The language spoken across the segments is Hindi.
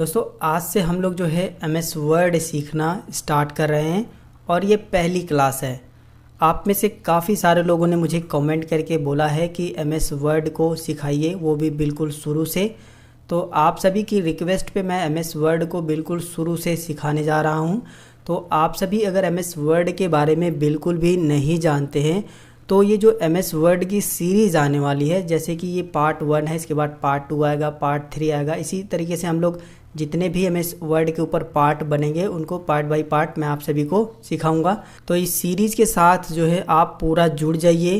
दोस्तों आज से हम लोग जो है MS वर्ड सीखना स्टार्ट कर रहे हैं और ये पहली क्लास है। आप में से काफ़ी सारे लोगों ने मुझे कमेंट करके बोला है कि MS वर्ड को सिखाइए, वो भी बिल्कुल शुरू से। तो आप सभी की रिक्वेस्ट पे मैं MS वर्ड को बिल्कुल शुरू से सिखाने जा रहा हूँ। तो आप सभी अगर MS वर्ड के बारे में बिल्कुल भी नहीं जानते हैं तो ये जो MS वर्ड की सीरीज़ आने वाली है, जैसे कि ये पार्ट 1 है, इसके बाद पार्ट 2 आएगा, पार्ट 3 आएगा, इसी तरीके से हम लोग जितने भी MS वर्ड के ऊपर पार्ट बनेंगे उनको पार्ट बाय पार्ट मैं आप सभी को सिखाऊंगा। तो इस सीरीज़ के साथ जो है आप पूरा जुड़ जाइए,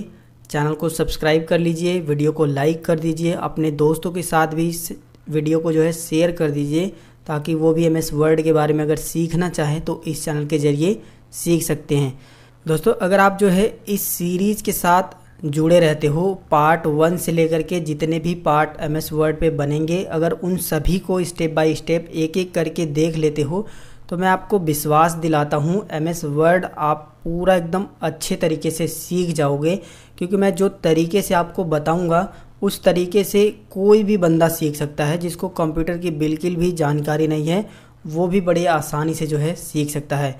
चैनल को सब्सक्राइब कर लीजिए, वीडियो को लाइक कर दीजिए, अपने दोस्तों के साथ भी इस वीडियो को जो है शेयर कर दीजिए ताकि वो भी MS वर्ड के बारे में अगर सीखना चाहें तो इस चैनल के ज़रिए सीख सकते हैं। दोस्तों अगर आप जो है इस सीरीज़ के साथ जुड़े रहते हो, पार्ट 1 से लेकर के जितने भी पार्ट MS वर्ड पे बनेंगे, अगर उन सभी को स्टेप बाय स्टेप एक एक करके देख लेते हो तो मैं आपको विश्वास दिलाता हूँ MS वर्ड आप पूरा एकदम अच्छे तरीके से सीख जाओगे। क्योंकि मैं जो तरीके से आपको बताऊँगा उस तरीके से कोई भी बंदा सीख सकता है। जिसको कंप्यूटर की बिल्कुल भी जानकारी नहीं है वो भी बड़े आसानी से जो है सीख सकता है।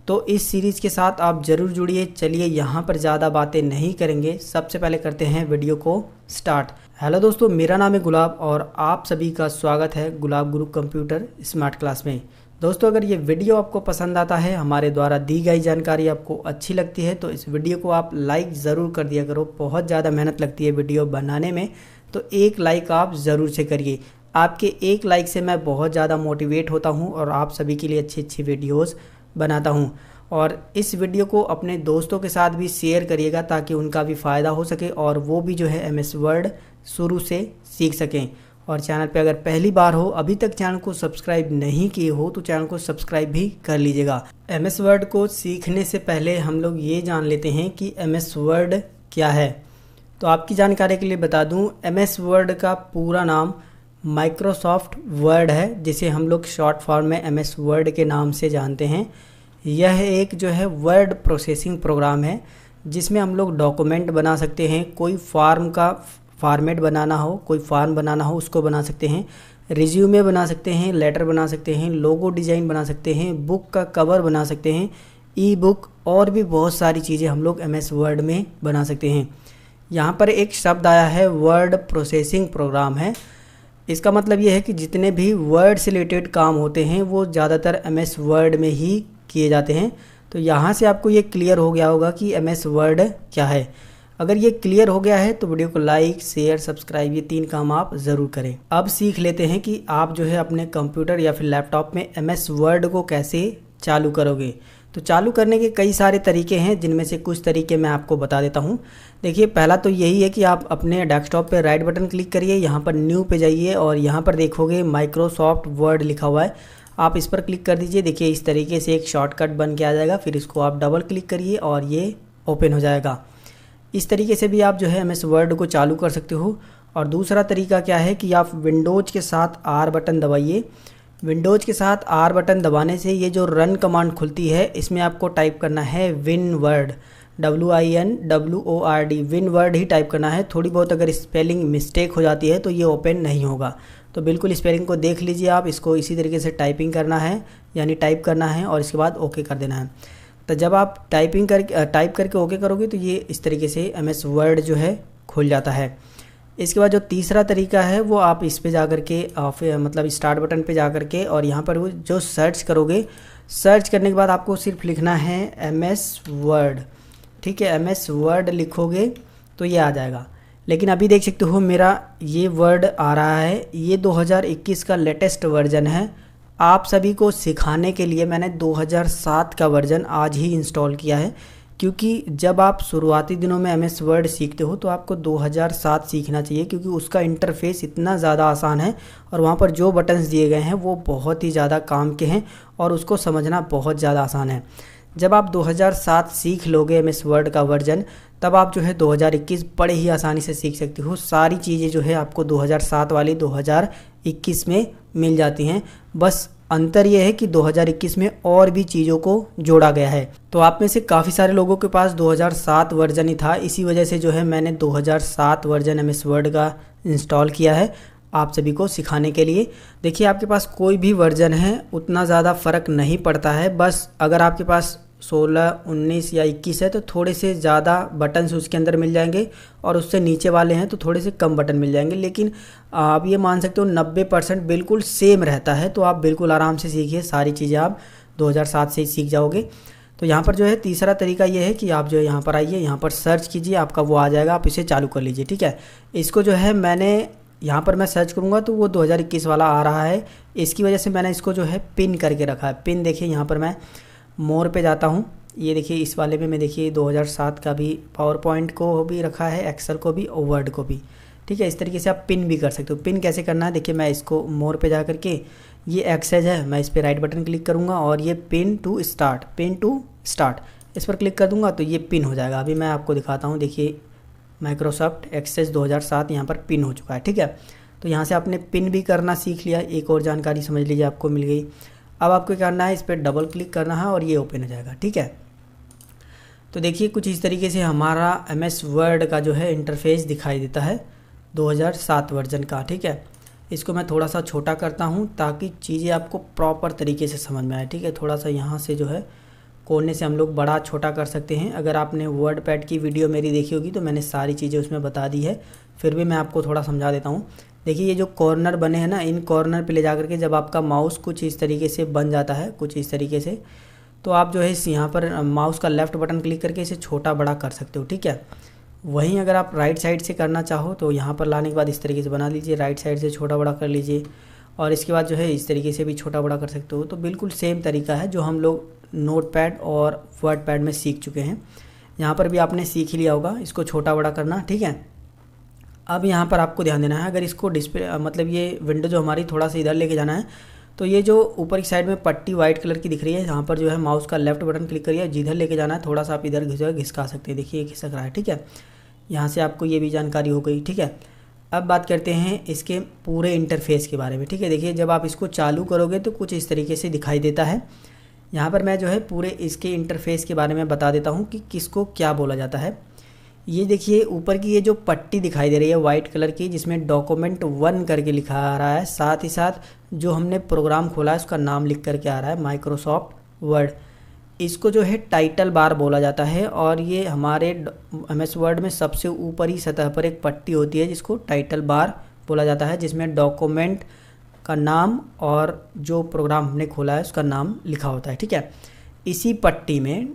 तो इस सीरीज़ के साथ आप ज़रूर जुड़िए। चलिए यहाँ पर ज़्यादा बातें नहीं करेंगे, सबसे पहले करते हैं वीडियो को स्टार्ट। हेलो दोस्तों, मेरा नाम है गुलाब और आप सभी का स्वागत है गुलाब गुरु कंप्यूटर स्मार्ट क्लास में। दोस्तों अगर ये वीडियो आपको पसंद आता है, हमारे द्वारा दी गई जानकारी आपको अच्छी लगती है तो इस वीडियो को आप लाइक ज़रूर कर दिया करो। बहुत ज़्यादा मेहनत लगती है वीडियो बनाने में, तो एक लाइक आप ज़रूर से करिए। आपके एक लाइक से मैं बहुत ज़्यादा मोटिवेट होता हूँ और आप सभी के लिए अच्छी अच्छी वीडियोज़ बनाता हूँ। और इस वीडियो को अपने दोस्तों के साथ भी शेयर करिएगा ताकि उनका भी फ़ायदा हो सके और वो भी जो है MS वर्ड शुरू से सीख सकें। और चैनल पे अगर पहली बार हो, अभी तक चैनल को सब्सक्राइब नहीं किए हो तो चैनल को सब्सक्राइब भी कर लीजिएगा। MS वर्ड को सीखने से पहले हम लोग ये जान लेते हैं कि MS वर्ड क्या है। तो आपकी जानकारी के लिए बता दूँ, MS वर्ड का पूरा नाम माइक्रोसॉफ्ट वर्ड है, जिसे हम लोग शॉर्ट फॉर्म में MS वर्ड के नाम से जानते हैं। यह एक जो है वर्ड प्रोसेसिंग प्रोग्राम है जिसमें हम लोग डॉक्यूमेंट बना सकते हैं। कोई फॉर्म का फॉर्मेट बनाना हो, कोई फॉर्म बनाना हो उसको बना सकते हैं, रिज्यूमे बना सकते हैं, लेटर बना सकते हैं, लोगो डिज़ाइन बना सकते हैं, बुक का कवर बना सकते हैं, ई बुक और भी बहुत सारी चीज़ें हम लोग MS वर्ड में बना सकते हैं। यहाँ पर एक शब्द आया है वर्ड प्रोसेसिंग प्रोग्राम है। इसका मतलब ये है कि जितने भी वर्ड से रिलेटेड काम होते हैं वो ज़्यादातर MS वर्ड में ही किए जाते हैं। तो यहाँ से आपको ये क्लियर हो गया होगा कि MS वर्ड क्या है। अगर ये क्लियर हो गया है तो वीडियो को लाइक, शेयर, सब्सक्राइब ये 3 काम आप ज़रूर करें। अब सीख लेते हैं कि आप जो है अपने कंप्यूटर या फिर लैपटॉप में MS वर्ड को कैसे चालू करोगे। तो चालू करने के कई सारे तरीके हैं, जिनमें से कुछ तरीके मैं आपको बता देता हूँ। देखिए पहला तो यही है कि आप अपने डेस्कटॉप पे राइट बटन क्लिक करिए, यहाँ पर न्यू पे जाइए और यहाँ पर देखोगे माइक्रोसॉफ्ट वर्ड लिखा हुआ है, आप इस पर क्लिक कर दीजिए। देखिए इस तरीके से एक शॉर्टकट बन के आ जाएगा, फिर इसको आप डबल क्लिक करिए और ये ओपन हो जाएगा। इस तरीके से भी आप जो है MS वर्ड को चालू कर सकते हो। और दूसरा तरीका क्या है कि आप विंडोज़ के साथ R बटन दबाइए। विंडोज़ के साथ R बटन दबाने से ये जो रन कमांड खुलती है इसमें आपको टाइप करना है win word, WINWORD, win word ही टाइप करना है। थोड़ी बहुत अगर स्पेलिंग मिस्टेक हो जाती है तो ये ओपन नहीं होगा। तो बिल्कुल स्पेलिंग को देख लीजिए आप, इसको इसी तरीके से टाइपिंग करना है, यानी टाइप करना है और इसके बाद ओके कर देना है। तो जब आप टाइप करके ओके करोगे तो ये इस तरीके से MS वर्ड जो है खुल जाता है। इसके बाद जो तीसरा तरीका है वो आप इस पे जा कर के मतलब स्टार्ट बटन पे जा कर के और यहाँ पर वो जो सर्च करोगे, सर्च करने के बाद आपको सिर्फ लिखना है MS वर्ड। ठीक है, MS वर्ड लिखोगे तो ये आ जाएगा। लेकिन अभी देख सकते हो मेरा ये वर्ड आ रहा है, ये 2021 का लेटेस्ट वर्जन है। आप सभी को सिखाने के लिए मैंने 2007 का वर्जन आज ही इंस्टॉल किया है, क्योंकि जब आप शुरुआती दिनों में MS वर्ड सीखते हो तो आपको 2007 सीखना चाहिए, क्योंकि उसका इंटरफेस इतना ज़्यादा आसान है और वहाँ पर जो बटन्स दिए गए हैं वो बहुत ही ज़्यादा काम के हैं और उसको समझना बहुत ज़्यादा आसान है। जब आप 2007 सीख लोगे MS वर्ड का वर्जन, तब आप जो है 2021 बड़े ही आसानी से सीख सकते हो। सारी चीज़ें जो है आपको 2007 वाली 2021 में मिल जाती हैं। बस अंतर यह है कि 2021 में और भी चीज़ों को जोड़ा गया है। तो आप में से काफ़ी सारे लोगों के पास 2007 वर्जन ही था, इसी वजह से जो है मैंने 2007 वर्जन MS वर्ड का इंस्टॉल किया है। आप सभी को सिखाने के लिए। देखिए आपके पास कोई भी वर्जन है उतना ज़्यादा फ़र्क नहीं पड़ता है, बस अगर आपके पास 16, 19 या 21 है तो थोड़े से ज़्यादा बटन्स उसके अंदर मिल जाएंगे, और उससे नीचे वाले हैं तो थोड़े से कम बटन मिल जाएंगे। लेकिन आप ये मान सकते हो 90% बिल्कुल सेम रहता है। तो आप बिल्कुल आराम से सीखिए, सारी चीज़ें आप 2007 से ही सीख जाओगे। तो यहाँ पर जो है तीसरा तरीका ये है कि आप जो है यहाँ पर आइए, यहाँ पर सर्च कीजिए, आपका वो आ जाएगा, आप इसे चालू कर लीजिए। ठीक है, इसको जो है मैंने यहाँ पर मैं सर्च करूँगा तो वो 2021 वाला आ रहा है। इसकी वजह से मैंने इसको जो है पिन करके रखा है। पिन देखिए, यहाँ पर मैं मोर पे जाता हूँ, ये देखिए इस वाले में मैं देखिए 2007 का भी पावर पॉइंट को भी रखा है, एक्सेल को भी और वर्ड को भी। ठीक है, इस तरीके से आप पिन भी कर सकते हो। पिन कैसे करना है देखिए, मैं इसको मोर पे जा करके, ये एक्सेज है, मैं इस पर राइट बटन क्लिक करूँगा और ये पिन टू स्टार्ट इस पर क्लिक कर दूँगा तो ये पिन हो जाएगा। अभी मैं आपको दिखाता हूँ, देखिए माइक्रोसॉफ्ट एक्सेस 2007 यहाँ पर पिन हो चुका है। ठीक है, तो यहाँ से आपने पिन भी करना सीख लिया, एक और जानकारी समझ लीजिए आपको मिल गई। अब आपको क्या करना है, इस पर डबल क्लिक करना है और ये ओपन हो जाएगा। ठीक है, तो देखिए कुछ इस तरीके से हमारा MS वर्ड का जो है इंटरफेस दिखाई देता है 2007 वर्जन का। ठीक है, इसको मैं थोड़ा सा छोटा करता हूँ ताकि चीज़ें आपको प्रॉपर तरीके से समझ में आए। ठीक है, थोड़ा सा यहाँ से जो है कोने से हम लोग बड़ा छोटा कर सकते हैं। अगर आपने वर्ड पैड की वीडियो मेरी देखी होगी तो मैंने सारी चीज़ें उसमें बता दी है, फिर भी मैं आपको थोड़ा समझा देता हूँ। देखिए ये जो कॉर्नर बने हैं ना, इन कॉर्नर पे ले जा करके जब आपका माउस कुछ इस तरीके से बन जाता है, कुछ इस तरीके से, तो आप जो है इस यहाँ पर माउस का लेफ़्ट बटन क्लिक करके इसे छोटा बड़ा कर सकते हो। ठीक है, वहीं अगर आप राइट साइड से करना चाहो तो यहाँ पर लाने के बाद इस तरीके से बना लीजिए, राइट साइड से छोटा बड़ा कर लीजिए, और इसके बाद जो है इस तरीके से भी छोटा बड़ा कर सकते हो। तो बिल्कुल सेम तरीका है जो हम लोग नोटपैड और वर्ड पैड में सीख चुके हैं। यहाँ पर भी आपने सीख ही लिया होगा इसको छोटा बड़ा करना। ठीक है, अब यहाँ पर आपको ध्यान देना है, अगर इसको डिस्प्ले मतलब ये विंडो जो हमारी थोड़ा सा इधर लेके जाना है, तो ये जो ऊपर की साइड में पट्टी वाइट कलर की दिख रही है, यहाँ पर जो है माउस का लेफ्ट बटन क्लिक करिए, जिधर लेके जाना है थोड़ा सा आप इधर घिसका सकते हैं। देखिए ये खिसक रहा है। ठीक है, यहाँ से आपको ये भी जानकारी हो गई। ठीक है, अब बात करते हैं इसके पूरे इंटरफेस के बारे में। ठीक है, देखिए जब आप इसको चालू करोगे तो कुछ इस तरीके से दिखाई देता है। यहाँ पर मैं जो है पूरे इसके इंटरफेस के बारे में बता देता हूँ कि किसको क्या बोला जाता है। ये देखिए ऊपर की ये जो पट्टी दिखाई दे रही है वाइट कलर की, जिसमें डॉक्यूमेंट 1 करके लिखा आ रहा है, साथ ही साथ जो हमने प्रोग्राम खोला है उसका नाम लिख करके आ रहा है माइक्रोसॉफ्ट वर्ड। इसको जो है टाइटल बार बोला जाता है, और ये हमारे MS वर्ड में सबसे ऊपरी सतह पर एक पट्टी होती है जिसको टाइटल बार बोला जाता है, जिसमें डॉक्यूमेंट का नाम और जो प्रोग्राम हमने खोला है उसका नाम लिखा होता है। ठीक है, इसी पट्टी में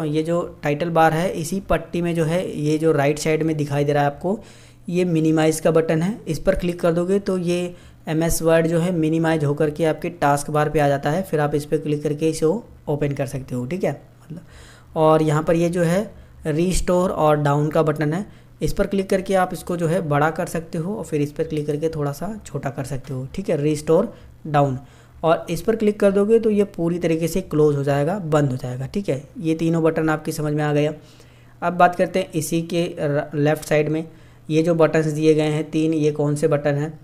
ये जो टाइटल बार है, इसी पट्टी में जो है ये जो राइट साइड में दिखाई दे रहा है आपको, ये मिनिमाइज़ का बटन है। इस पर क्लिक कर दोगे तो ये MS वर्ड जो है मिनिमाइज होकर के आपके टास्क बार पे आ जाता है, फिर आप इस पर क्लिक करके इसे ओपन कर सकते हो। ठीक है, मतलब, और यहाँ पर ये जो है रीस्टोर और डाउन का बटन है, इस पर क्लिक करके आप इसको जो है बड़ा कर सकते हो और फिर इस पर क्लिक करके थोड़ा सा छोटा कर सकते हो। ठीक है, रीस्टोर डाउन, और इस पर क्लिक कर दोगे तो ये पूरी तरीके से क्लोज हो जाएगा, बंद हो जाएगा। ठीक है, ये तीनों बटन आपकी समझ में आ गया। अब बात करते हैं इसी के लेफ़्ट साइड में ये जो बटन्स दिए गए हैं 3, ये कौन से बटन हैं।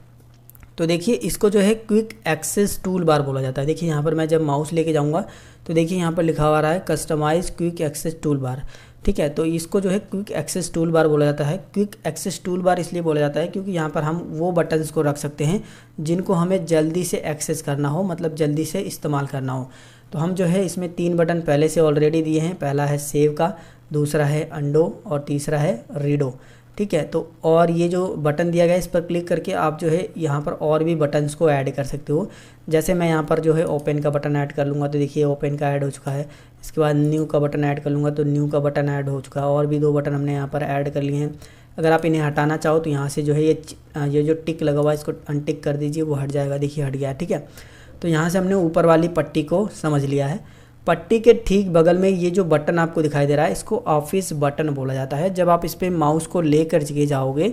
तो देखिए इसको जो है क्विक एक्सेस टूल बार बोला जाता है। देखिए यहाँ पर मैं जब माउस लेके जाऊँगा तो देखिए यहाँ पर लिखा हुआ रहा है customize quick access toolbar. ठीक है, तो इसको जो है क्विक एक्सेस टूल बार बोला जाता है। क्विक एक्सेस टूल बार इसलिए बोला जाता है क्योंकि यहाँ पर हम वो बटन्स को रख सकते हैं जिनको हमें जल्दी से एक्सेस करना हो, मतलब जल्दी से इस्तेमाल करना हो। तो हम जो है इसमें 3 बटन पहले से ऑलरेडी दिए हैं। पहला है सेव का, दूसरा है अंडो और तीसरा है रीडो। ठीक है, तो और ये जो बटन दिया गया है इस पर क्लिक करके आप जो है यहाँ पर और भी बटन्स को ऐड कर सकते हो। जैसे मैं यहाँ पर जो है ओपन का बटन ऐड कर लूँगा तो देखिए ओपन का ऐड हो चुका है। इसके बाद न्यू का बटन ऐड कर लूँगा तो न्यू का बटन ऐड हो चुका है, और भी 2 बटन हमने यहाँ पर ऐड कर लिए हैं। अगर आप इन्हें हटाना चाहो तो यहाँ से जो है ये जो टिक लगा हुआ है इसको अनटिक कर दीजिए, वो हट जाएगा। देखिए हट गया। ठीक है, तो यहाँ से हमने ऊपर वाली पट्टी को समझ लिया है। पट्टी के ठीक बगल में ये जो बटन आपको दिखाई दे रहा है इसको ऑफिस बटन बोला जाता है। जब आप इस पर माउस को लेकर के जाओगे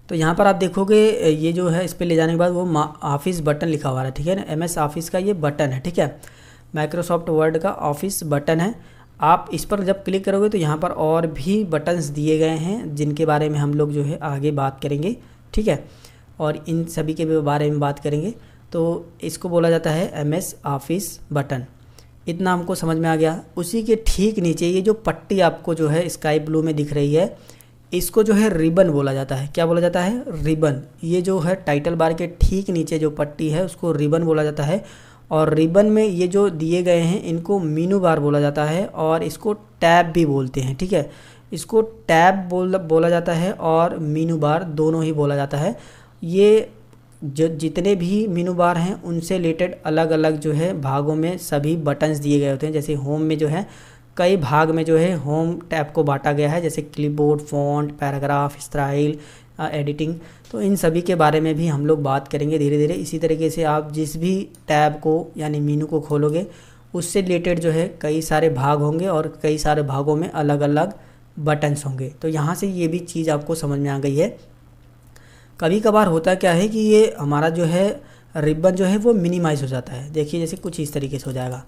तो यहाँ पर आप देखोगे ये जो है इस पर ले जाने के बाद वो ऑफिस बटन लिखा हुआ है। ठीक है ना, MS ऑफिस का ये बटन है। ठीक है, माइक्रोसॉफ्ट वर्ड का ऑफिस बटन है। आप इस पर जब क्लिक करोगे तो यहाँ पर और भी बटन्स दिए गए हैं जिनके बारे में हम लोग जो है आगे बात करेंगे। ठीक है, और इन सभी के बारे में बात करेंगे। तो इसको बोला जाता है MS ऑफिस बटन। इतना हमको समझ में आ गया। उसी के ठीक नीचे ये जो पट्टी आपको जो है स्काई ब्लू में दिख रही है, इसको जो है रिबन बोला जाता है। क्या बोला जाता है? रिबन। ये जो है टाइटल बार के ठीक नीचे जो पट्टी है उसको रिबन बोला जाता है। और रिबन में ये जो दिए गए हैं इनको मीनू बार बोला जाता है और इसको टैब भी बोलते हैं। ठीक है, इसको टैब बोला जाता है और मीनू बार दोनों ही बोला जाता है। ये जो जितने भी मीनू बार हैं उनसे रिलेटेड अलग अलग जो है भागों में सभी बटन्स दिए गए होते हैं। जैसे होम में जो है कई भाग में जो है होम टैब को बांटा गया है, जैसे clipboard, font, paragraph, style, editing. तो इन सभी के बारे में भी हम लोग बात करेंगे धीरे धीरे। इसी तरीके से आप जिस भी टैब को यानी मीनू को खोलोगे उससे रिलेटेड जो है कई सारे भाग होंगे और कई सारे भागों में अलग अलग बटन्स होंगे। तो यहाँ से ये भी चीज़ आपको समझ में आ गई है। कभी कभार होता क्या है कि ये हमारा जो है रिबन जो है वो मिनिमाइज़ हो जाता है। देखिए जैसे कुछ इस तरीके से हो जाएगा,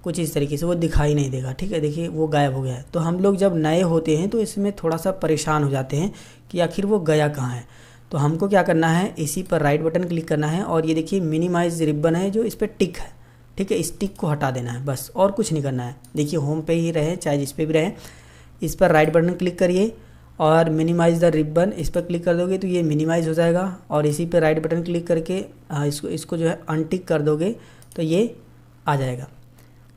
कुछ इस तरीके से वो दिखाई नहीं देगा। ठीक है, देखिए वो गायब हो गया है। तो हम लोग जब नए होते हैं तो इसमें थोड़ा सा परेशान हो जाते हैं कि आखिर वो गया कहाँ है। तो हमको क्या करना है, इसी पर राइट बटन क्लिक करना है और ये देखिए मिनिमाइज रिबन है जो इस पर टिक है। ठीक है, इस टिक को हटा देना है बस, और कुछ नहीं करना है। देखिए होम पे ही रहे चाहे जिस पे भी रहे, इस पर राइट बटन क्लिक करिए और मिनिमाइज़ द रिबन इस पर क्लिक कर दोगे तो ये मिनिमाइज़ हो जाएगा। और इसी पे राइट बटन क्लिक करके इसको जो है अनटिक कर दोगे तो ये आ जाएगा।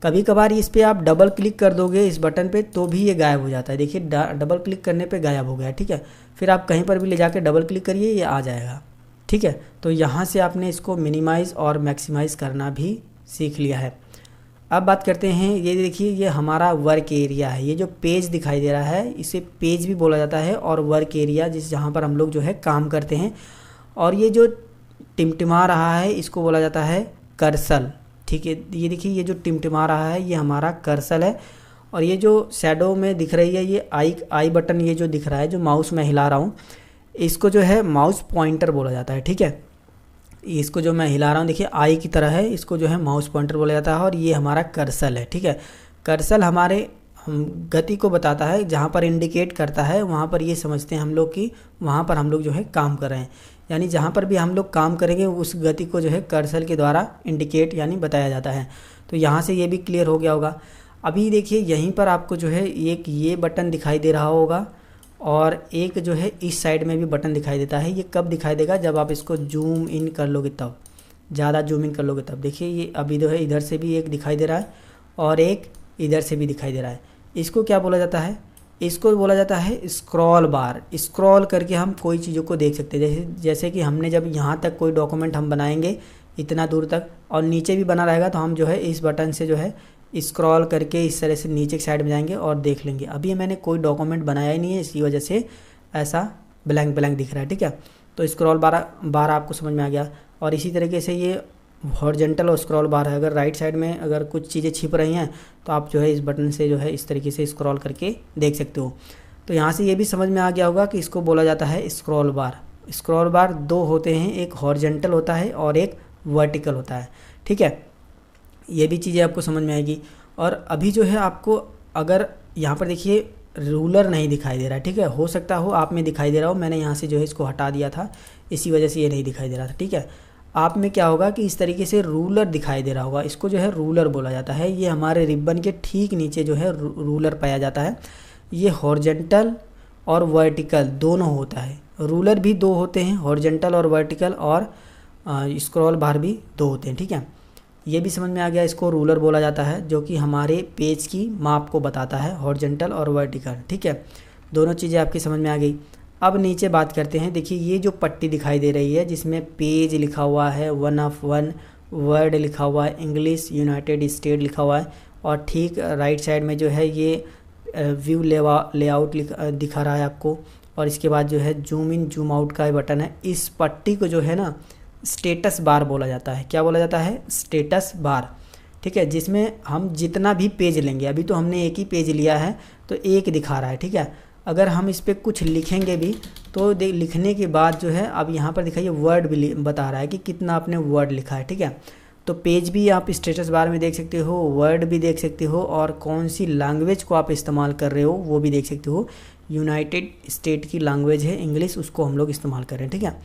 कभी कभार इस पर आप डबल क्लिक कर दोगे इस बटन पे तो भी ये गायब हो जाता है। देखिए डबल क्लिक करने पे गायब हो गया। ठीक है, फिर आप कहीं पर भी ले जाके डबल क्लिक करिए, ये आ जाएगा। ठीक है, तो यहाँ से आपने इसको मिनिमाइज़ और मैक्सिमाइज़ करना भी सीख लिया है। अब बात करते हैं, ये देखिए ये हमारा वर्क एरिया है। ये जो पेज दिखाई दे रहा है इसे पेज भी बोला जाता है और वर्क एरिया जहाँ पर हम लोग जो है काम करते हैं। और ये जो टिमटिमा रहा है इसको बोला जाता है कर्सर। ठीक है, ये देखिए ये जो टिमटिमा रहा है ये हमारा कर्सर है। और ये जो शैडो में दिख रही है ये आई बटन, ये जो दिख रहा है जो माउस में हिला रहा हूँ इसको जो है माउस पॉइंटर बोला जाता है। ठीक है, इसको जो मैं हिला रहा हूँ देखिए आई की तरह है, इसको जो है माउस पॉइंटर बोला जाता है। और ये हमारा कर्सर है। ठीक है, कर्सर हमारे गति को बताता है, जहाँ पर इंडिकेट करता है वहाँ पर ये समझते हैं हम लोग कि वहाँ पर हम लोग जो है काम कर रहे हैं। यानी जहाँ पर भी हम लोग काम करेंगे उस गति को जो है कर्सर के द्वारा इंडिकेट यानी बताया जाता है। तो यहाँ से ये भी क्लियर हो गया होगा। अभी देखिए यहीं पर आपको जो है एक ये बटन दिखाई दे रहा होगा और एक जो है इस साइड में भी बटन दिखाई देता है। ये कब दिखाई देगा, जब आप इसको जूम इन कर लोगे तब, ज़्यादा जूम इन कर लोगे तब। देखिए ये अभी जो है इधर से भी एक दिखाई दे रहा है और एक इधर से भी दिखाई दे रहा है। इसको क्या बोला जाता है, इसको बोला जाता है स्क्रॉल बार। स्क्रॉल करके हम कोई चीज़ों को देख सकते हैं। जैसे कि हमने जब यहाँ तक कोई डॉक्यूमेंट हम बनाएंगे इतना दूर तक और नीचे भी बना रहेगा तो हम जो है इस बटन से जो है स्क्रॉल करके इस तरह से नीचे की साइड में जाएंगे और देख लेंगे। अभी मैंने कोई डॉक्यूमेंट बनाया ही नहीं है इसी वजह से ऐसा ब्लैंक ब्लैंक दिख रहा है। ठीक है, तो स्क्रॉल बार आपको समझ में आ गया। और इसी तरीके से ये हॉरिजॉन्टल और स्क्रॉल बार है। अगर राइट साइड में अगर कुछ चीज़ें छिप रही हैं तो आप जो है इस बटन से जो है इस तरीके से स्क्रॉल करके देख सकते हो। तो यहाँ से ये भी समझ में आ गया होगा कि इसको बोला जाता है स्क्रॉल बार। स्क्रॉल बार दो होते हैं, एक हॉरिजॉन्टल होता है और एक वर्टिकल होता है। ठीक है, ये भी चीज़ें आपको समझ में आएगी। और अभी जो है आपको अगर यहाँ पर देखिए रूलर नहीं दिखाई दे रहा है। ठीक है, हो सकता हो आप में दिखाई दे रहा हो, मैंने यहाँ से जो है इसको हटा दिया था इसी वजह से ये नहीं दिखाई दे रहा था। ठीक है, आप में क्या होगा कि इस तरीके से रूलर दिखाई दे रहा होगा, इसको जो है रूलर बोला जाता है। ये हमारे रिबन के ठीक नीचे जो है रूलर पाया जाता है। ये हॉरिजॉन्टल और वर्टिकल दोनों होता है। रूलर भी दो होते हैं, हॉरिजॉन्टल और वर्टिकल, और स्क्रॉल बार भी दो होते हैं। ठीक है, ये भी समझ में आ गया। इसको रूलर बोला जाता है जो कि हमारे पेज की माप को बताता है, हॉरिजॉन्टल और वर्टिकल। ठीक है, दोनों चीज़ें आपकी समझ में आ गई। अब नीचे बात करते हैं। देखिए ये जो पट्टी दिखाई दे रही है जिसमें पेज लिखा हुआ है, 1 of 1 वर्ड लिखा हुआ है, इंग्लिश यूनाइटेड स्टेट लिखा हुआ है, और ठीक राइट साइड में जो है ये व्यू लेआउट दिखा रहा है आपको। और इसके बाद जो है जूम इन जूम आउट का बटन है। इस पट्टी को जो है ना स्टेटस बार बोला जाता है। क्या बोला जाता है, स्टेटस बार। ठीक है, जिसमें हम जितना भी पेज लेंगे, अभी तो हमने एक ही पेज लिया है तो एक दिखा रहा है। ठीक है, अगर हम इस पर कुछ लिखेंगे भी तो लिखने के बाद जो है अब यहाँ पर दिखाइए वर्ड भी बता रहा है कि कितना आपने वर्ड लिखा है। ठीक है, तो पेज भी आप स्टेटस बार में देख सकते हो, वर्ड भी देख सकते हो, और कौन सी लैंग्वेज को आप इस्तेमाल कर रहे हो वो भी देख सकते हो। यूनाइटेड स्टेट की लैंग्वेज है इंग्लिश, उसको हम लोग इस्तेमाल कर रहे हैं। ठीक है,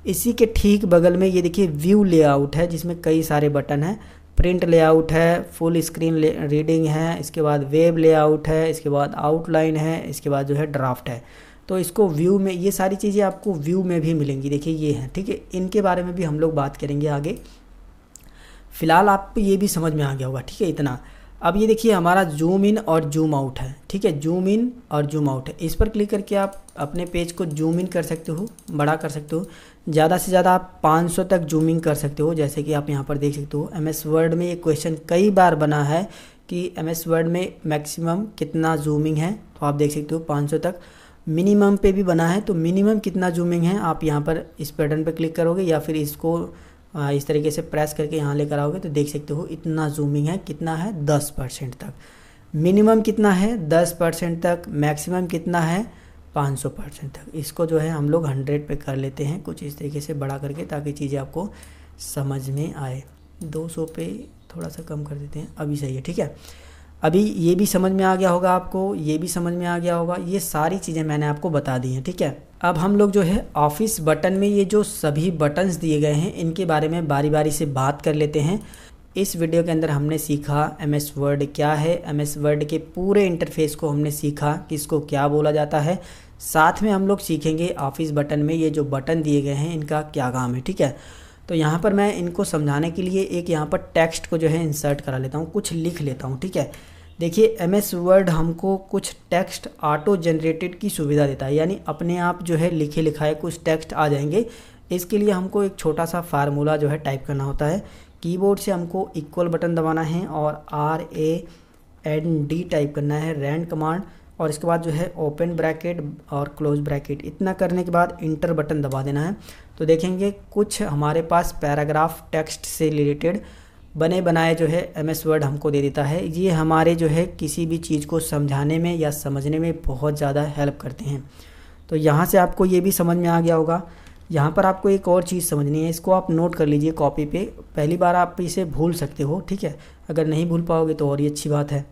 इसी के ठीक बगल में ये देखिए व्यू लेआउट है जिसमें कई सारे बटन हैं। प्रिंट लेआउट है, फुल स्क्रीन रीडिंग है, इसके बाद वेब लेआउट है, इसके बाद आउटलाइन है, इसके बाद जो है ड्राफ्ट है। तो इसको व्यू में, ये सारी चीज़ें आपको व्यू में भी मिलेंगी। देखिए ये हैं, ठीक है, इनके बारे में भी हम लोग बात करेंगे आगे। फ़िलहाल आपको ये भी समझ में आ गया होगा, ठीक है, इतना। अब ये देखिए हमारा जूम इन और जूम आउट है, ठीक है, जूम इन और जूम आउट है। इस पर क्लिक करके आप अपने पेज को जूम इन कर सकते हो, बड़ा कर सकते हो। ज़्यादा से ज़्यादा आप 500 तक जूमिंग कर सकते हो, जैसे कि आप यहाँ पर देख सकते हो। MS वर्ड में ये क्वेश्चन कई बार बना है कि MS वर्ड में मैक्सिमम कितना जूमिंग है, तो आप देख सकते हो 500 तक। मिनिमम पे भी बना है, तो मिनिमम कितना जूमिंग है, आप यहाँ पर इस बटन पर क्लिक करोगे या फिर इसको इस तरीके से प्रेस करके यहाँ लेकर आओगे तो देख सकते हो इतना जूमिंग है। कितना है? 10% तक। मिनिमम कितना है? 10% तक। मैक्सिमम कितना है? 500% तक। इसको जो है हम लोग 100 पे कर लेते हैं, कुछ इस तरीके से बड़ा करके, ताकि चीज़ें आपको समझ में आए। 200 पे थोड़ा सा कम कर देते हैं, अभी सही है, ठीक है। अभी ये भी समझ में आ गया होगा आपको, ये भी समझ में आ गया होगा। ये सारी चीज़ें मैंने आपको बता दी हैं, ठीक है। अब हम लोग जो है ऑफिस बटन में ये जो सभी बटन्स दिए गए हैं इनके बारे में बारी बारी से बात कर लेते हैं। इस वीडियो के अंदर हमने सीखा MS वर्ड क्या है, MS वर्ड के पूरे इंटरफेस को हमने सीखा कि इसको क्या बोला जाता है। साथ में हम लोग सीखेंगे ऑफिस बटन में ये जो बटन दिए गए हैं इनका क्या काम है, ठीक है। तो यहाँ पर मैं इनको समझाने के लिए एक यहाँ पर टेक्स्ट को जो है इंसर्ट करा लेता हूँ, कुछ लिख लेता हूँ, ठीक है। देखिए MS वर्ड हमको कुछ टेक्स्ट ऑटो जनरेटेड की सुविधा देता है, यानी अपने आप जो है लिखे लिखाए कुछ टेक्स्ट आ जाएंगे। इसके लिए हमको एक छोटा सा फार्मूला जो है टाइप करना होता है। कीबोर्ड से हमको इक्वल बटन दबाना है और RAND टाइप करना है, रैंड कमांड, और इसके बाद जो है ओपन ब्रैकेट और क्लोज ब्रैकेट। इतना करने के बाद इंटर बटन दबा देना है। तो देखेंगे कुछ हमारे पास पैराग्राफ टेक्स्ट से रिलेटेड बने बनाए जो है MS वर्ड हमको दे देता है। ये हमारे जो है किसी भी चीज़ को समझाने में या समझने में बहुत ज़्यादा हेल्प करते हैं। तो यहाँ से आपको ये भी समझ में आ गया होगा। यहाँ पर आपको एक और चीज़ समझनी है, इसको आप नोट कर लीजिए कॉपी पे। पहली बार आप इसे भूल सकते हो, ठीक है, अगर नहीं भूल पाओगे तो और ही अच्छी बात है।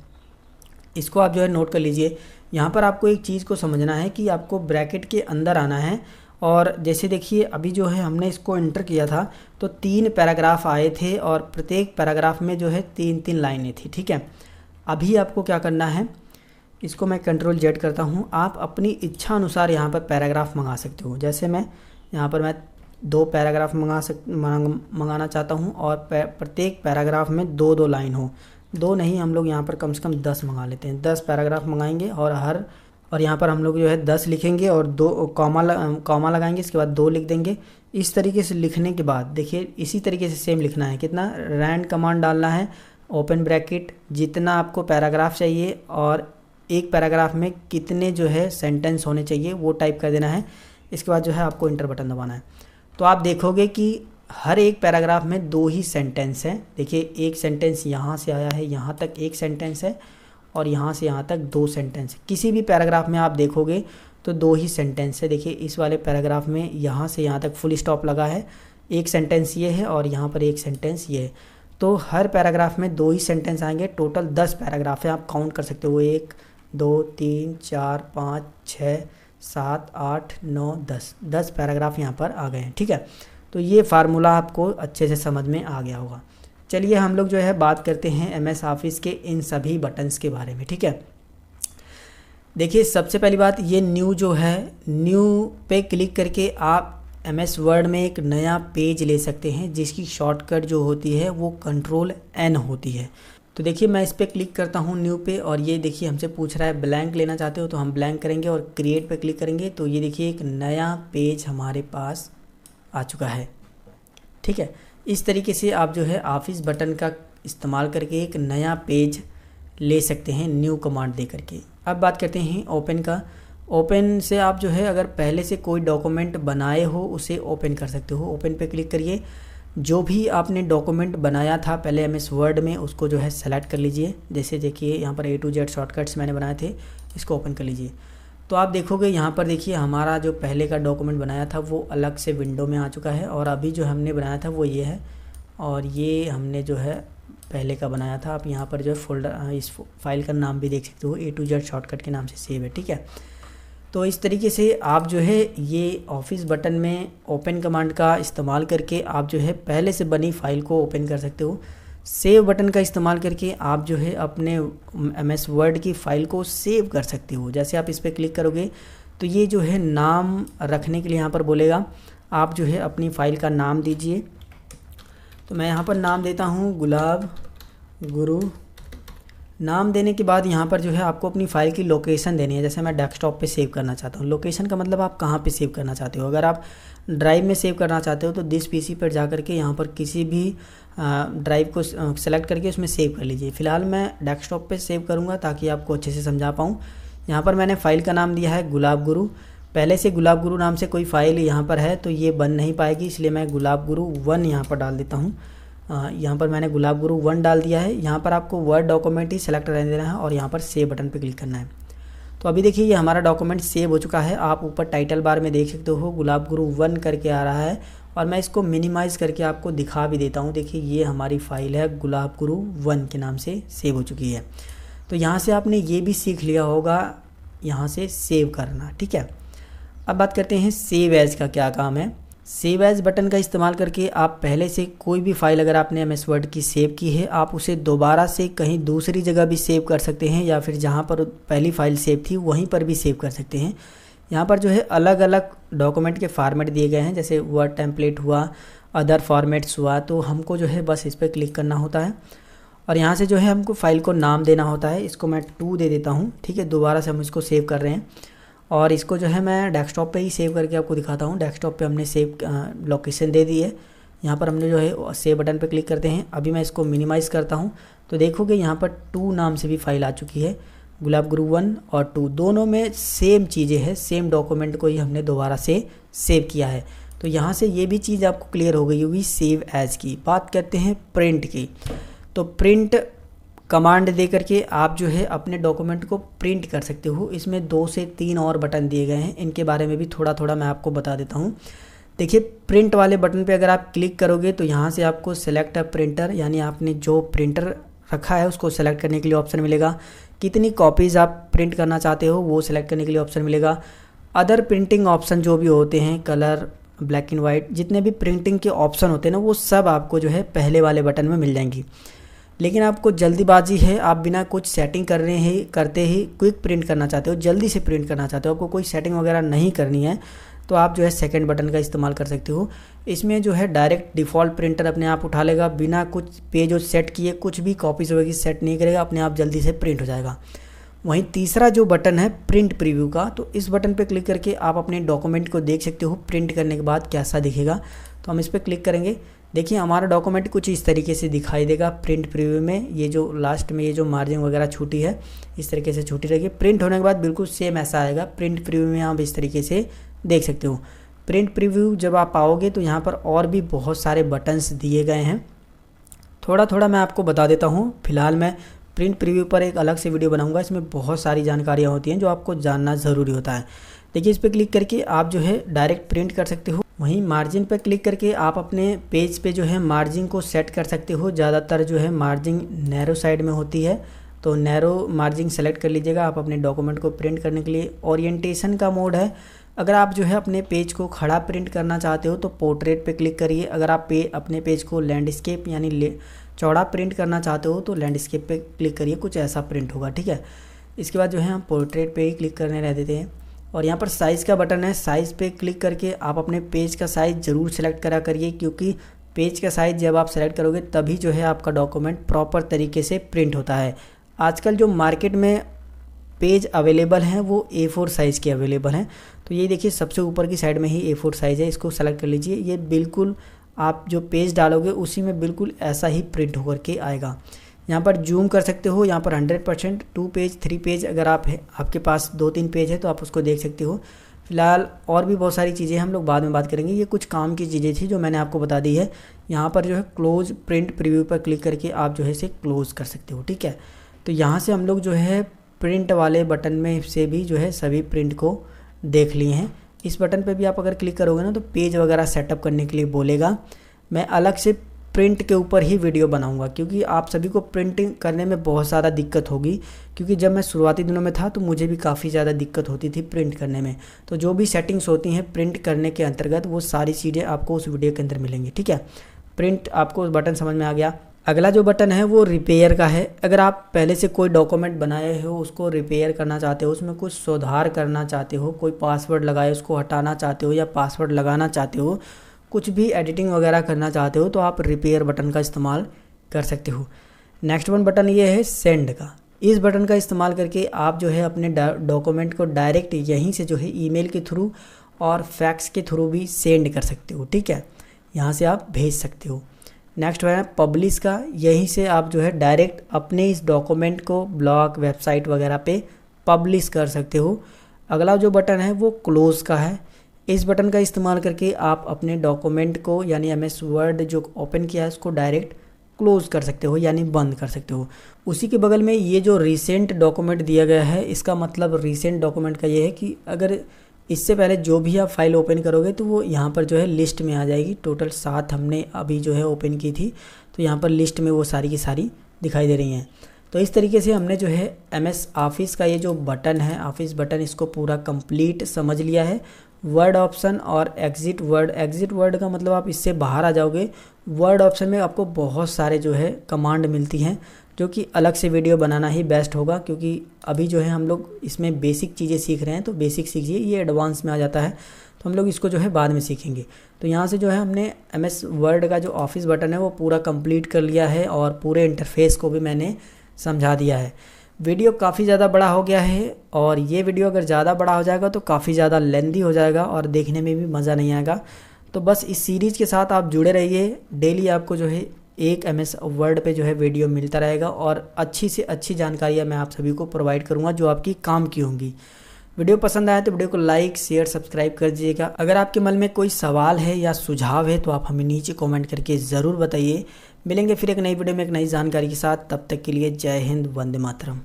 इसको आप जो है नोट कर लीजिए। यहाँ पर आपको एक चीज़ को समझना है कि आपको ब्रैकेट के अंदर आना है, और जैसे देखिए अभी जो है हमने इसको एंटर किया था तो 3 पैराग्राफ आए थे और प्रत्येक पैराग्राफ में जो है 3-3 लाइनें थी, ठीक है। अभी आपको क्या करना है, इसको मैं Ctrl Z करता हूँ। आप अपनी इच्छा अनुसार यहाँ पर पैराग्राफ मंगा सकते हो। जैसे मैं यहाँ पर मैं 2 पैराग्राफ मंगाना चाहता हूँ और प्रत्येक पैराग्राफ में 2-2 लाइन हो। 2 नहीं, हम लोग यहाँ पर कम से कम 10 मंगा लेते हैं। 10 पैराग्राफ मंगाएंगे और यहाँ पर हम लोग जो है 10 लिखेंगे और 2 कॉमा लगाएंगे, इसके बाद 2 लिख देंगे। इस तरीके से लिखने के बाद देखिए इसी तरीके से सेम लिखना है। कितना? रैंड कमांड डालना है, ओपन ब्रैकेट, जितना आपको पैराग्राफ चाहिए और एक पैराग्राफ में कितने जो है सेंटेंस होने चाहिए वो टाइप कर देना है। इसके बाद जो है आपको इंटर बटन दबाना है। तो आप देखोगे कि हर एक पैराग्राफ में 2 ही सेंटेंस हैं। देखिए एक सेंटेंस यहाँ से आया है, यहाँ तक एक सेंटेंस है, और यहाँ से यहाँ तक 2 सेंटेंस। किसी भी पैराग्राफ में आप देखोगे तो 2 ही सेंटेंस है। देखिए इस वाले पैराग्राफ में यहाँ से यहाँ तक फुल स्टॉप लगा है, एक सेंटेंस ये है और यहाँ पर एक सेंटेंस ये है। तो हर पैराग्राफ में 2 ही सेंटेंस आएंगे। टोटल 10 पैराग्राफ है, आप काउंट कर सकते हो। 1 2 3 4 5 6 7 8 9 10 पैराग्राफ यहाँ पर आ गए हैं, ठीक है। तो ये फार्मूला आपको अच्छे से समझ में आ गया होगा। चलिए हम लोग जो है बात करते हैं MS ऑफिस के इन सभी बटन्स के बारे में, ठीक है। देखिए सबसे पहली बात, ये न्यू जो है, न्यू पे क्लिक करके आप MS वर्ड में एक नया पेज ले सकते हैं, जिसकी शॉर्टकट जो होती है वो Ctrl+N होती है। तो देखिए मैं इस पर क्लिक करता हूँ न्यू पे, और ये देखिए हमसे पूछ रहा है ब्लैंक लेना चाहते हो, तो हम ब्लैंक करेंगे और क्रिएट पे क्लिक करेंगे। तो ये देखिए एक नया पेज हमारे पास आ चुका है, ठीक है। इस तरीके से आप जो है ऑफिस बटन का इस्तेमाल करके एक नया पेज ले सकते हैं न्यू कमांड दे करके। अब बात करते हैं ओपन का। ओपन से आप जो है अगर पहले से कोई डॉक्यूमेंट बनाए हो उसे ओपन कर सकते हो। ओपन पे क्लिक करिए, जो भी आपने डॉक्यूमेंट बनाया था पहले MS वर्ड में उसको जो है सेलेक्ट कर लीजिए। जैसे देखिए यहाँ पर A to Z शॉर्टकट्स मैंने बनाए थे, इसको ओपन कर लीजिए। तो आप देखोगे यहाँ पर देखिए हमारा जो पहले का डॉक्यूमेंट बनाया था वो अलग से विंडो में आ चुका है, और अभी जो हमने बनाया था वो ये है, और ये हमने जो है पहले का बनाया था। आप यहाँ पर जो है फोल्डर, इस फाइल का नाम भी देख सकते हो, A to Z शॉर्टकट के नाम से सेव है, ठीक है। तो इस तरीके से आप जो है ये ऑफिस बटन में ओपन कमांड का इस्तेमाल करके आप जो है पहले से बनी फाइल को ओपन कर सकते हो। सेव बटन का इस्तेमाल करके आप जो है अपने MS वर्ड की फ़ाइल को सेव कर सकते हो। जैसे आप इस पर क्लिक करोगे तो ये जो है नाम रखने के लिए यहाँ पर बोलेगा आप जो है अपनी फ़ाइल का नाम दीजिए। तो मैं यहाँ पर नाम देता हूँ गुलाब गुरु। नाम देने के बाद यहाँ पर जो है आपको अपनी फ़ाइल की लोकेशन देनी है। जैसे मैं डेस्कटॉप पे सेव करना चाहता हूँ, लोकेशन का मतलब आप कहाँ पे सेव करना चाहते हो। अगर आप ड्राइव में सेव करना चाहते हो तो दिस पीसी पर जा करके यहाँ पर किसी भी ड्राइव को सेलेक्ट करके उसमें सेव कर लीजिए। फ़िलहाल मैं डेस्कटॉप पे सेव करूँगा ताकि आपको अच्छे से समझा पाऊँ। यहाँ पर मैंने फ़ाइल का नाम दिया है गुलाब गुरु। पहले से गुलाब गुरु नाम से कोई फ़ाइल यहाँ पर है तो ये बन नहीं पाएगी, इसलिए मैं गुलाब गुरु 1 यहाँ पर डाल देता हूँ। यहाँ पर मैंने गुलाब गुरु 1 डाल दिया है। यहाँ पर आपको वर्ड डॉक्यूमेंट ही सेलेक्ट रहने देना है और यहाँ पर सेव बटन पर क्लिक करना है। तो अभी देखिए ये हमारा डॉक्यूमेंट सेव हो चुका है। आप ऊपर टाइटल बार में देख सकते हो गुलाब गुरु 1 करके आ रहा है और मैं इसको मिनिमाइज़ करके आपको दिखा भी देता हूँ। देखिए ये हमारी फ़ाइल है गुलाब गुरु 1 के नाम से सेव हो चुकी है। तो यहाँ से आपने ये भी सीख लिया होगा यहाँ से सेव करना, ठीक है। अब बात करते हैं सेव एज़ का क्या काम है। सेव एज़ बटन का इस्तेमाल करके आप पहले से कोई भी फ़ाइल अगर आपने एमएस वर्ड की सेव की है आप उसे दोबारा से कहीं दूसरी जगह भी सेव कर सकते हैं या फिर जहाँ पर पहली फ़ाइल सेव थी वहीं पर भी सेव कर सकते हैं। यहाँ पर जो है अलग अलग डॉक्यूमेंट के फॉर्मेट दिए गए हैं, जैसे वर्ड टेम्पलेट हुआ, अदर फॉर्मेट्स हुआ। तो हमको जो है बस इस पर क्लिक करना होता है और यहाँ से जो है हमको फ़ाइल को नाम देना होता है। इसको मैं 2 दे देता हूँ, ठीक है। दोबारा से हम इसको सेव कर रहे हैं और इसको जो है मैं डेस्कटॉप पे ही सेव करके आपको दिखाता हूँ। डेस्कटॉप पे हमने सेव लोकेशन दे दी है। यहाँ पर हमने जो है सेव बटन पे क्लिक करते हैं। अभी मैं इसको मिनिमाइज़ करता हूँ तो देखोगे यहाँ पर 2 नाम से भी फाइल आ चुकी है। गुलाब गुरु 1 और 2 दोनों में सेम चीज़ें हैं, सेम डॉक्यूमेंट को ही हमने दोबारा से सेव किया है। तो यहाँ से ये भी चीज़ आपको क्लियर हो गई होगी सेव एज़ की। बात करते हैं प्रिंट की। तो प्रिंट कमांड दे करके आप जो है अपने डॉक्यूमेंट को प्रिंट कर सकते हो। इसमें 2 से 3 और बटन दिए गए हैं, इनके बारे में भी थोड़ा थोड़ा मैं आपको बता देता हूँ। देखिए प्रिंट वाले बटन पे अगर आप क्लिक करोगे तो यहाँ से आपको सेलेक्ट अ प्रिंटर, यानी आपने जो प्रिंटर रखा है उसको सेलेक्ट करने के लिए ऑप्शन मिलेगा। कितनी कॉपीज़ आप प्रिंट करना चाहते हो वो सेलेक्ट करने के लिए ऑप्शन मिलेगा। अदर प्रिंटिंग ऑप्शन जो भी होते हैं, कलर, ब्लैक एंड वाइट, जितने भी प्रिंटिंग के ऑप्शन होते हैं ना वो सब आपको जो है पहले वाले बटन में मिल जाएंगी। लेकिन आपको जल्दीबाजी है, आप बिना कुछ सेटिंग करते ही क्विक प्रिंट करना चाहते हो, जल्दी से प्रिंट करना चाहते हो, आपको कोई सेटिंग वगैरह नहीं करनी है तो आप जो है सेकंड बटन का इस्तेमाल कर सकते हो। इसमें जो है डायरेक्ट डिफ़ॉल्ट प्रिंटर अपने आप उठा लेगा, बिना कुछ पेज सेट किए, कुछ भी कॉपीज़ वगैरह सेट नहीं करेगा, अपने आप जल्दी से प्रिंट हो जाएगा। वहीं तीसरा जो बटन है प्रिंट प्रीव्यू का, तो इस बटन पर क्लिक करके आप अपने डॉक्यूमेंट को देख सकते हो प्रिंट करने के बाद कैसा दिखेगा। तो हम इस पर क्लिक करेंगे, देखिए हमारा डॉक्यूमेंट कुछ इस तरीके से दिखाई देगा प्रिंट प्रीव्यू में। ये जो लास्ट में ये जो मार्जिन वगैरह छूटी है इस तरीके से छूटी रहेगी। प्रिंट होने के बाद बिल्कुल सेम ऐसा आएगा। प्रिंट प्रीव्यू में आप इस तरीके से देख सकते हो। प्रिंट प्रीव्यू जब आप आओगे तो यहाँ पर और भी बहुत सारे बटन्स दिए गए हैं, थोड़ा थोड़ा मैं आपको बता देता हूँ। फिलहाल मैं प्रिंट प्रीव्यू पर एक अलग से वीडियो बनाऊँगा, इसमें बहुत सारी जानकारियाँ होती हैं जो आपको जानना ज़रूरी होता है। देखिए इस पर क्लिक करके आप जो है डायरेक्ट प्रिंट कर सकते हो। वहीं मार्जिन पर क्लिक करके आप अपने पेज पे जो है मार्जिन को सेट कर सकते हो। ज़्यादातर जो है मार्जिन नैरो साइड में होती है, तो नैरो मार्जिन सेलेक्ट कर लीजिएगा आप अपने डॉक्यूमेंट को प्रिंट करने के लिए। ओरिएंटेशन का मोड है, अगर आप जो है अपने पेज को खड़ा प्रिंट करना चाहते हो तो पोर्ट्रेट पे क्लिक करिए। अगर आप अपने पेज को लैंडस्केप यानी चौड़ा प्रिंट करना चाहते हो तो लैंडस्केप पे क्लिक करिए, कुछ ऐसा प्रिंट होगा, ठीक है। इसके बाद जो है हम पोर्ट्रेट पे ही क्लिक करने रह देते हैं। और यहाँ पर साइज़ का बटन है, साइज़ पे क्लिक करके आप अपने पेज का साइज़ ज़रूर सेलेक्ट करा करिए, क्योंकि पेज का साइज़ जब आप सेलेक्ट करोगे तभी जो है आपका डॉक्यूमेंट प्रॉपर तरीके से प्रिंट होता है। आजकल जो मार्केट में पेज अवेलेबल हैं वो A4 साइज़ के अवेलेबल हैं। तो ये देखिए सबसे ऊपर की साइड में ही A4 साइज़ है, इसको सेलेक्ट कर लीजिए। ये बिल्कुल आप जो पेज डालोगे उसी में बिल्कुल ऐसा ही प्रिंट होकर के आएगा। यहाँ पर जूम कर सकते हो, यहाँ पर 100%, 2 पेज 3 पेज, अगर आपके पास 2-3 पेज है तो आप उसको देख सकते हो। फिलहाल और भी बहुत सारी चीज़ें हम लोग बाद में बात करेंगे। ये कुछ काम की चीज़ें थी जो मैंने आपको बता दी है। यहाँ पर जो है क्लोज प्रिंट प्रीव्यू पर क्लिक करके आप जो है इसे क्लोज़ कर सकते हो, ठीक है। तो यहाँ से हम लोग जो है प्रिंट वाले बटन में से भी जो है सभी प्रिंट को देख लिए हैं। इस बटन पे भी आप अगर क्लिक करोगे ना तो पेज वगैरह सेटअप करने के लिए बोलेगा। मैं अलग से प्रिंट के ऊपर ही वीडियो बनाऊंगा, क्योंकि आप सभी को प्रिंटिंग करने में बहुत ज़्यादा दिक्कत होगी, क्योंकि जब मैं शुरुआती दिनों में था तो मुझे भी काफ़ी ज़्यादा दिक्कत होती थी प्रिंट करने में। तो जो भी सेटिंग्स होती हैं प्रिंट करने के अंतर्गत वो सारी चीज़ें आपको उस वीडियो के अंदर मिलेंगी, ठीक है। प्रिंट आपको बटन समझ में आ गया। अगला जो बटन है वो रिपेयर का है। अगर आप पहले से कोई डॉक्यूमेंट बनाए हो, उसको रिपेयर करना चाहते हो, उसमें कुछ सुधार करना चाहते हो, कोई पासवर्ड लगाए उसको हटाना चाहते हो या पासवर्ड लगाना चाहते हो, कुछ भी एडिटिंग वगैरह करना चाहते हो, तो आप रिपेयर बटन का इस्तेमाल कर सकते हो। नेक्स्ट वन बटन ये है सेंड का। इस बटन का इस्तेमाल करके आप जो है अपने डॉक्यूमेंट को डायरेक्ट यहीं से जो है ईमेल के थ्रू और फैक्स के थ्रू भी सेंड कर सकते हो, ठीक है, यहाँ से आप भेज सकते हो। नेक्स्ट है पब्लिश का। यहीं से आप जो है डायरेक्ट अपने इस डॉक्यूमेंट को ब्लॉग, वेबसाइट वगैरह पे पब्लिश कर सकते हो। अगला जो बटन है वो क्लोज का है। इस बटन का इस्तेमाल करके आप अपने डॉक्यूमेंट को यानी एमएस वर्ड जो ओपन किया है उसको डायरेक्ट क्लोज कर सकते हो यानी बंद कर सकते हो। उसी के बगल में ये जो रिसेंट डॉक्यूमेंट दिया गया है, इसका मतलब रिसेंट डॉक्यूमेंट का ये है कि अगर इससे पहले जो भी आप फाइल ओपन करोगे तो वो यहाँ पर जो है लिस्ट में आ जाएगी। टोटल 7 हमने अभी जो है ओपन की थी, तो यहाँ पर लिस्ट में वो सारी की सारी दिखाई दे रही हैं। तो इस तरीके से हमने जो है एमएस ऑफिस का ये जो बटन है, ऑफिस बटन, इसको पूरा कंप्लीट समझ लिया है। वर्ड ऑप्शन और एग्जिट वर्ड का मतलब आप इससे बाहर आ जाओगे। वर्ड ऑप्शन में आपको बहुत सारे जो है कमांड मिलती हैं, जो कि अलग से वीडियो बनाना ही बेस्ट होगा, क्योंकि अभी जो है हम लोग इसमें बेसिक चीज़ें सीख रहे हैं, तो बेसिक सीखिए, ये एडवांस में आ जाता है, तो हम लोग इसको जो है बाद में सीखेंगे। तो यहाँ से जो है हमने एमएस वर्ड का जो ऑफिस बटन है वो पूरा कंप्लीट कर लिया है और पूरे इंटरफेस को भी मैंने समझा दिया है। वीडियो काफ़ी ज़्यादा बड़ा हो गया है और ये वीडियो अगर ज़्यादा बड़ा हो जाएगा तो काफ़ी ज़्यादा लेंथी हो जाएगा और देखने में भी मज़ा नहीं आएगा। तो बस इस सीरीज़ के साथ आप जुड़े रहिए। डेली आपको जो है एक एमएस वर्ड पे जो है वीडियो मिलता रहेगा और अच्छी से अच्छी जानकारियाँ मैं आप सभी को प्रोवाइड करूँगा जो आपकी काम की होंगी। वीडियो पसंद आए तो वीडियो को लाइक, शेयर, सब्सक्राइब कर दीजिएगा। अगर आपके मन में कोई सवाल है या सुझाव है तो आप हमें नीचे कमेंट करके ज़रूर बताइए। मिलेंगे फिर एक नई वीडियो में एक नई जानकारी के साथ। तब तक के लिए जय हिंद, वंदे मातरम।